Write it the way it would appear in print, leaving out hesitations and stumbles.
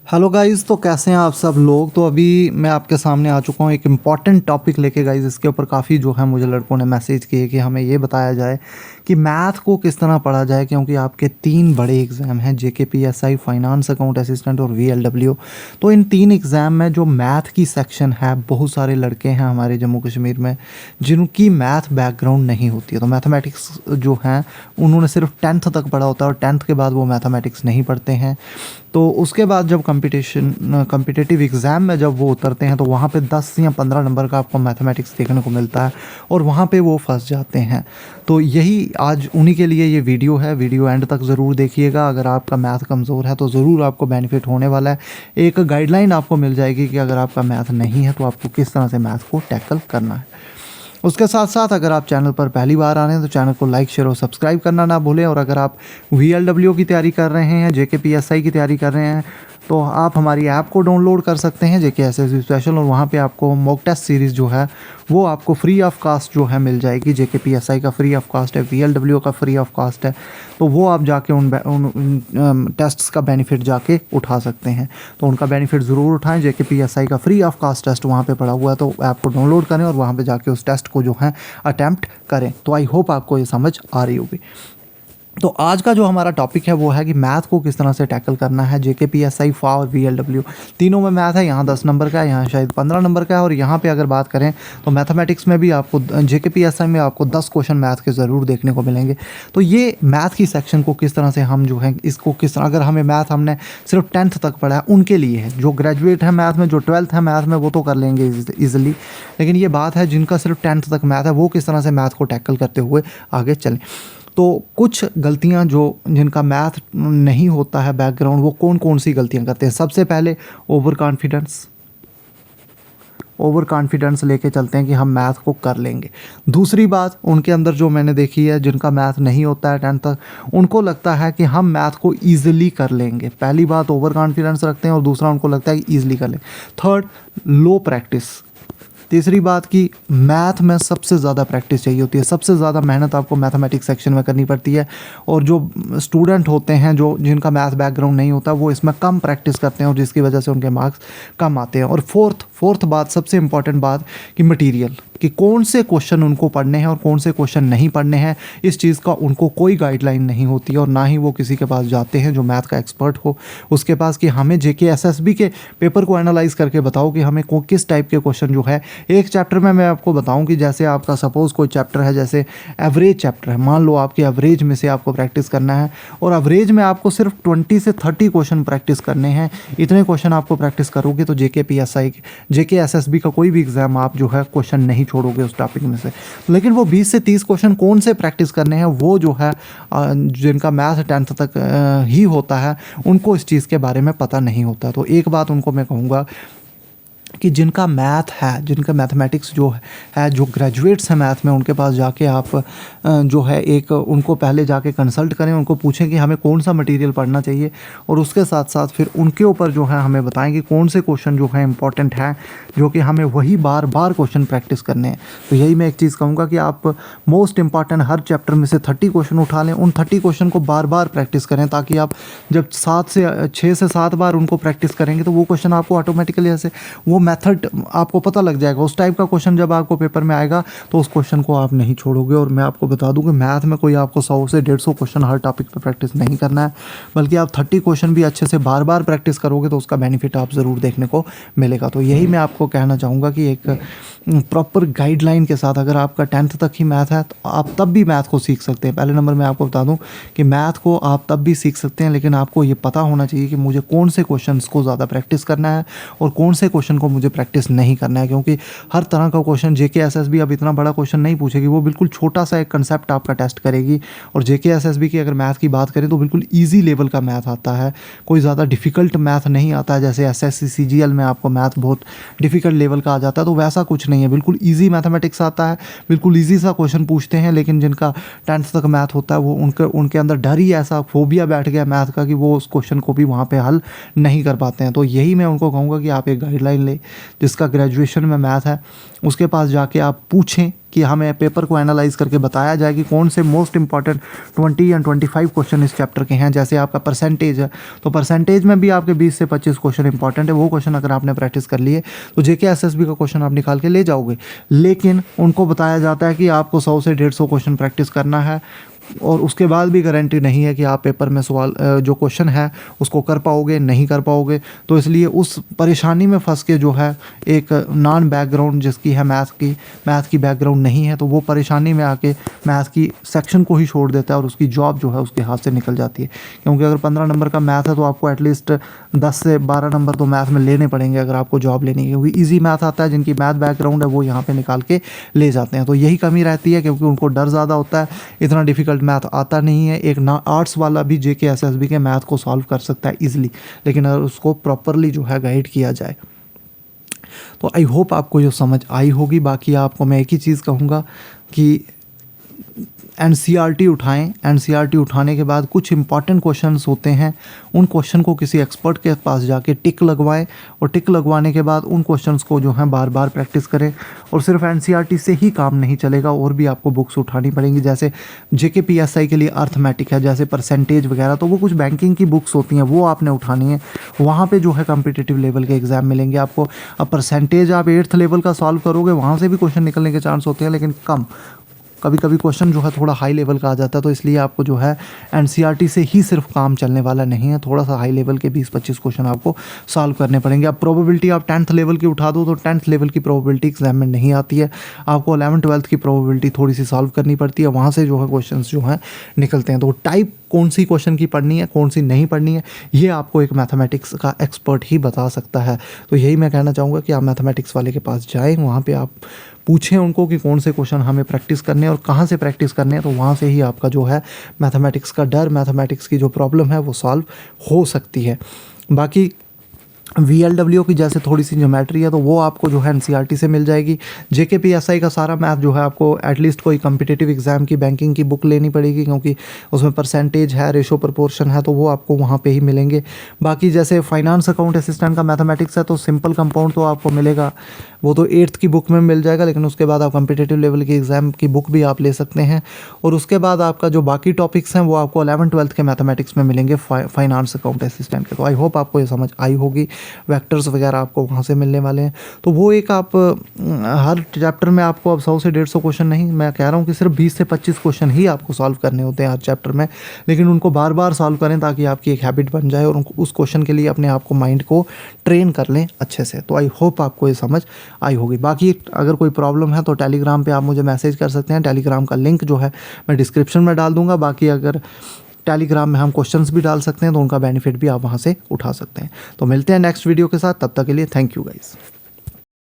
Hello guys, तो कैसे हैं आप सब लोग। तो अभी मैं आपके सामने आ चुका हूँ एक इम्पॉर्टेंट टॉपिक लेके गाइस। इसके ऊपर काफ़ी जो है मुझे लड़कों ने मैसेज किए कि हमें ये बताया जाए कि मैथ को किस तरह पढ़ा जाए, क्योंकि आपके 3 बड़े एग्ज़ाम हैं, जेकेपीएसआई, फाइनेंस अकाउंट असिस्टेंट और वीएलडब्ल्यू। तो इन 3 एग्ज़ाम में जो मैथ की सेक्शन है, बहुत सारे लड़के हैं हमारे जम्मू कश्मीर में जिनकी मैथ बैकग्राउंड नहीं होती है। तो मैथमेटिक्स जो हैं उन्होंने सिर्फ 10th तक पढ़ा होता है और 10th के बाद वो मैथमेटिक्स नहीं पढ़ते हैं। तो उसके बाद जब कम्पिटिटिव एग्ज़ाम में जब वो उतरते हैं तो वहाँ पे 10 या 15 नंबर का आपको मैथमेटिक्स देखने को मिलता है और वहाँ पे वो फंस जाते हैं। तो यही आज उन्हीं के लिए ये वीडियो है। वीडियो एंड तक ज़रूर देखिएगा। अगर आपका मैथ कमज़ोर है तो ज़रूर आपको बेनिफिट होने वाला है। एक गाइडलाइन आपको मिल जाएगी कि अगर आपका मैथ नहीं है तो आपको किस तरह से मैथ को टैकल करना है। उसके साथ साथ अगर आप चैनल पर पहली बार आ रहे हैं तो चैनल को लाइक, शेयर और सब्सक्राइब करना ना भूलें। और अगर आप वीएलडब्ल्यू की तैयारी कर रहे हैं, जेकेपीएसआई की तैयारी कर रहे हैं, तो आप हमारी ऐप को डाउनलोड कर सकते हैं, जेकेएसएसबी स्पेशल। और वहाँ पे आपको मॉक टेस्ट सीरीज़ जो है वो आपको फ्री ऑफ कास्ट जो है मिल जाएगी। जेकेपीएसआई का फ्री ऑफ कास्ट है, वीएलडब्ल्यू का फ्री ऑफ कास्ट है। तो वो आप जाके उन टेस्ट्स का बेनिफिट जाके उठा सकते हैं। तो उनका बेनिफिट ज़रूर उठाएं। जेकेपीएसआई का फ्री ऑफ कास्ट टेस्ट वहाँ पे पड़ा हुआ है, तो ऐप को डाउनलोड करें और वहाँ पे जाके उस टेस्ट को जो है अटैम्प्ट करें। तो आई होप आपको ये समझ आ रही होगी। तो आज का जो हमारा टॉपिक है वो है कि मैथ को किस तरह से टैकल करना है। जेकेपीएसआई, फा और वीएलडब्ल्यू तीनों में मैथ है। यहाँ 10 नंबर का है, यहाँ शायद 15 नंबर का है। और यहाँ पे अगर बात करें तो मैथमेटिक्स में भी आपको जेकेपीएसआई में आपको 10 क्वेश्चन मैथ के ज़रूर देखने को मिलेंगे। तो ये मैथ की सेक्शन को किस तरह से हम जो है इसको किस तरह, अगर हमें मैथ हमने सिर्फ 10th तक पढ़ा है उनके लिए है। जो ग्रेजुएट है मैथ में, जो 12th है मैथ में, वो तो कर लेंगे ईजिली। लेकिन ये बात है जिनका सिर्फ 10th तक मैथ है, वो किस तरह से मैथ को टैकल करते हुए आगे चलें। तो कुछ गलतियां जो जिनका मैथ नहीं होता है बैकग्राउंड, वो कौन कौन सी गलतियां करते हैं। सबसे पहले ओवर कॉन्फिडेंस लेके चलते हैं कि हम मैथ को कर लेंगे। दूसरी बात उनके अंदर जो मैंने देखी है, जिनका मैथ नहीं होता है 10th तक, उनको लगता है कि हम मैथ को ईजिली कर लेंगे। पहली बात ओवर कॉन्फिडेंस रखते हैं और दूसरा उनको लगता है कि ईजिली कर लेंगे। थर्ड, लो प्रैक्टिस। तीसरी बात कि मैथ में सबसे ज़्यादा प्रैक्टिस चाहिए होती है, सबसे ज़्यादा मेहनत आपको मैथमेटिक्स सेक्शन में करनी पड़ती है। और जो स्टूडेंट होते हैं जो जिनका मैथ बैकग्राउंड नहीं होता, वो इसमें कम प्रैक्टिस करते हैं और जिसकी वजह से उनके मार्क्स कम आते हैं। और फोर्थ बात, सबसे इम्पॉर्टेंट बात कि मटीरियल, कि कौन से क्वेश्चन उनको पढ़ने हैं और कौन से क्वेश्चन नहीं पढ़ने हैं, इस चीज़ का उनको कोई गाइडलाइन नहीं होती है। और ना ही वो किसी के पास जाते हैं जो मैथ का एक्सपर्ट हो उसके पास कि हमें जेकेएसएसबी के पेपर को एनालाइज करके बताओ कि हमें किस टाइप के क्वेश्चन जो है एक चैप्टर में। मैं आपको बताऊं कि जैसे आपका सपोज़ कोई चैप्टर है, जैसे एवरेज चैप्टर है, मान लो आपकी एवरेज में से आपको प्रैक्टिस करना है और एवरेज में आपको सिर्फ 20 से 30 क्वेश्चन प्रैक्टिस करने हैं। इतने क्वेश्चन आपको प्रैक्टिस करोगे तो जेकेएसएसबी का कोई भी एग्ज़ाम आप जो है क्वेश्चन नहीं छोड़ोगे उस टॉपिक में से। लेकिन वो 20 से 30 क्वेश्चन कौन से प्रैक्टिस करने हैं, वो जो है जिनका मैथ 10th तक ही होता है, उनको इस चीज़ के बारे में पता नहीं होता। तो एक बात उनको मैं कहूँगा कि जिनका मैथ है, जिनका मैथमेटिक्स जो है, जो ग्रेजुएट्स हैं मैथ में, उनके पास जाके आप जो है एक उनको पहले जाके कंसल्ट करें, उनको पूछें कि हमें कौन सा मटेरियल पढ़ना चाहिए और उसके साथ साथ फिर उनके ऊपर जो है हमें बताएं कि कौन से क्वेश्चन जो है इंपॉर्टेंट हैं, जो कि हमें वही बार बार क्वेश्चन प्रैक्टिस करने हैं। तो यही मैं एक चीज़ कहूँगा कि आप मोस्ट इंपॉर्टेंट हर चैप्टर में से 30 क्वेश्चन उठा लें, उन 30 क्वेश्चन को बार बार प्रैक्टिस करें, ताकि आप जब 6 से 7 बार उनको प्रैक्टिस करेंगे तो वो क्वेश्चन आपको ऑटोमेटिकली ऐसे वो मेथड आपको पता लग जाएगा। उस टाइप का क्वेश्चन जब आपको पेपर में आएगा तो उस क्वेश्चन को आप नहीं छोड़ोगे। और मैं आपको बता दूं कि मैथ में कोई आपको 100 से 150 क्वेश्चन हर टॉपिक पर प्रैक्टिस नहीं करना है, बल्कि आप 30 क्वेश्चन भी अच्छे से बार बार प्रैक्टिस करोगे तो उसका बेनिफिट आप ज़रूर देखने को मिलेगा। तो यही मैं आपको कहना चाहूँगा कि एक प्रॉपर गाइडलाइन के साथ अगर आपका 10th तक ही मैथ है तो आप तब भी मैथ को सीख सकते हैं। पहले नंबर में आपको बता दूं कि मैथ को आप तब भी सीख सकते हैं, लेकिन आपको ये पता होना चाहिए कि मुझे कौन से क्वेश्चंस को ज़्यादा प्रैक्टिस करना है और कौन से क्वेश्चन को मुझे प्रैक्टिस नहीं करना है। क्योंकि हर तरह का क्वेश्चन जेकेएसएसबी अब इतना बड़ा क्वेश्चन नहीं पूछेगी, वो बिल्कुल छोटा सा एक कंसेप्ट आपका टेस्ट करेगी। और जेकेएसएसबी की अगर मैथ की बात करें तो बिल्कुल ईजी लेवल का मैथ आता है, कोई ज़्यादा डिफ़िकल्ट मैथ नहीं आता है। जैसे एसएससी सीजीएल में आपको मैथ बहुत डिफ़िकल्ट लेवल का आ जाता है, तो वैसा कुछ नहीं है, बिल्कुल ईजी मैथमेटिक्स आता है, बिल्कुल ईजी सा क्वेश्चन पूछते हैं। लेकिन जिनका 10th तक मैथ होता है वो उनके अंदर डर ही ऐसा फोबिया बैठ गया मैथ का कि वो उस क्वेश्चन को भी वहाँ पे हल नहीं कर पाते हैं। तो यही मैं उनको कहूँगा कि आप एक गाइडलाइन लें, जिसका ग्रेजुएशन में मैथ है, उसके पास जाके आप पूछें कि हमें पेपर को एनालाइज करके बताया जाए कि कौन से मोस्ट इंपॉर्टेंट 20 या 25 क्वेश्चन इस चैप्टर के हैं। जैसे आपका परसेंटेज है तो परसेंटेज में भी आपके 20 से 25 क्वेश्चन इंपॉर्टेंट है। वो क्वेश्चन अगर आपने प्रैक्टिस कर लिए तो जेके एसएसबी का क्वेश्चन आप निकाल के ले जाओगे। लेकिन उनको बताया जाता है कि आपको 100 से 150 क्वेश्चन प्रैक्टिस करना है और उसके बाद भी गारंटी नहीं है कि आप पेपर में सवाल जो क्वेश्चन है उसको कर पाओगे, नहीं कर पाओगे। तो इसलिए उस परेशानी में फंस के जो है एक नॉन बैकग्राउंड जिसकी है मैथ की बैकग्राउंड नहीं है, तो वो परेशानी में आके मैथ की सेक्शन को ही छोड़ देता है और उसकी जॉब जो है उसके हाथ से निकल जाती है। क्योंकि अगर 15 नंबर का मैथ है तो आपको एटलीस्ट 10 से 12 नंबर तो मैथ में लेने पड़ेंगे अगर आपको जॉब लेनी है। क्योंकि ईजी मैथ आता है, जिनकी मैथ बैकग्राउंड है वो यहाँ पे निकाल के ले जाते हैं। तो यही कमी रहती है क्योंकि उनको डर ज़्यादा होता है, इतना डिफिकल्ट मैथ आता नहीं है। एक ना आर्ट्स वाला भी जेके एसएसबी के मैथ को सॉल्व कर सकता है इजीली, लेकिन अगर उसको प्रॉपरली जो है गाइड किया जाए। तो आई होप आपको ये समझ आई होगी। बाकी आपको मैं एक ही चीज़ कहूँगा कि एनसीईआरटी उठाएं। एनसीईआरटी उठाने के बाद कुछ इंपॉर्टेंट क्वेश्चंस होते हैं, उन क्वेश्चन को किसी एक्सपर्ट के पास जाके टिक लगवाएं और टिक लगवाने के बाद उन क्वेश्चंस को जो है बार बार प्रैक्टिस करें। और सिर्फ एनसीईआरटी से ही काम नहीं चलेगा, और भी आपको बुक्स उठानी पड़ेंगी। जैसे जेके पीएसआई के लिए अर्थमेटिक है, जैसे परसेंटेज वगैरह, तो वो कुछ बैंकिंग की बुक्स होती हैं, वो आपने उठानी है। वहाँ पर जो है कॉम्पिटिटिव लेवल के एग्ज़ाम मिलेंगे आपको। अब परसेंटेज आप 8th लेवल का सॉल्व करोगे, वहाँ से भी क्वेश्चन निकलने के चांस होते हैं, लेकिन कम। कभी कभी क्वेश्चन जो है थोड़ा हाई लेवल का आ जाता है। तो इसलिए आपको जो है एनसीईआरटी से ही सिर्फ काम चलने वाला नहीं है, थोड़ा सा हाई लेवल के 20-25 क्वेश्चन आपको सॉल्व करने पड़ेंगे। अब प्रोबेबिलिटी आप 10th लेवल की उठा दो तो 10th लेवल की प्रोबेबिलिटी एग्जाम में नहीं आती है, आपको 11th-12th की प्रोबेबिलिटी थोड़ी सी सॉल्व करनी पड़ती है, वहाँ से जो है क्वेश्चन जो हैं निकलते हैं। तो टाइप कौन सी क्वेश्चन की पढ़नी है, कौन सी नहीं पढ़नी है, ये आपको एक मैथमेटिक्स का एक्सपर्ट ही बता सकता है। तो यही मैं कहना चाहूँगा कि आप मैथमेटिक्स वाले के पास जाएँ, वहाँ पे आप पूछें उनको कि कौन से क्वेश्चन हमें प्रैक्टिस करने हैं और कहाँ से प्रैक्टिस करने हैं। तो वहाँ से ही आपका जो है मैथमेटिक्स का डर, मैथमेटिक्स की जो प्रॉब्लम है वो सॉल्व हो सकती है। बाकी VLW की जैसे थोड़ी सी ज्योमेट्री है तो वो आपको जो है एनसीईआरटी से मिल जाएगी। जेके पीएसआई का सारा मैथ जो है आपको एटलीस्ट कोई कॉम्पिटिटिव एग्जाम की बैंकिंग की बुक लेनी पड़ेगी, क्योंकि उसमें परसेंटेज है, रेशो प्रोपोर्शन है, तो वो आपको वहाँ पे ही मिलेंगे। बाकी जैसे फाइनेंस अकाउंट असिस्टेंट का मैथमेटिक्स है तो सिंपल कंपाउंड तो आपको मिलेगा, वो तो 8th की बुक में मिल जाएगा, लेकिन उसके बाद आप कॉम्पिटिटिव लेवल की एग्ज़ाम की बुक भी आप ले सकते हैं। और उसके बाद आपका जो बाकी टॉपिक्स हैं वो आपको 11th-12th के मैथमेटिक्स में मिलेंगे फाइनेंस अकाउंट असिस्टेंट के। तो आई होप आपको ये समझ आई होगी। वेक्टर्स वगैरह आपको वहाँ से मिलने वाले हैं। तो वो एक आप हर चैप्टर में आपको अब 100 से 150 क्वेश्चन नहीं, मैं कह रहा हूँ कि सिर्फ 20 से 25 क्वेश्चन ही आपको सॉल्व करने होते हैं हर चैप्टर में, लेकिन उनको बार बार सॉल्व करें ताकि आपकी एक हैबिट बन जाए और उस क्वेश्चन के लिए अपने आप को माइंड को ट्रेन कर लें अच्छे से। तो आई होप आपको ये समझ आई होगी। बाकी अगर कोई प्रॉब्लम है तो टेलीग्राम पे आप मुझे मैसेज कर सकते हैं, टेलीग्राम का लिंक जो है मैं डिस्क्रिप्शन में डाल दूंगा। बाकी अगर टेलीग्राम में हम क्वेश्चंस भी डाल सकते हैं तो उनका बेनिफिट भी आप वहाँ से उठा सकते हैं। तो मिलते हैं नेक्स्ट वीडियो के साथ, तब तक के लिए थैंक यू गाइस।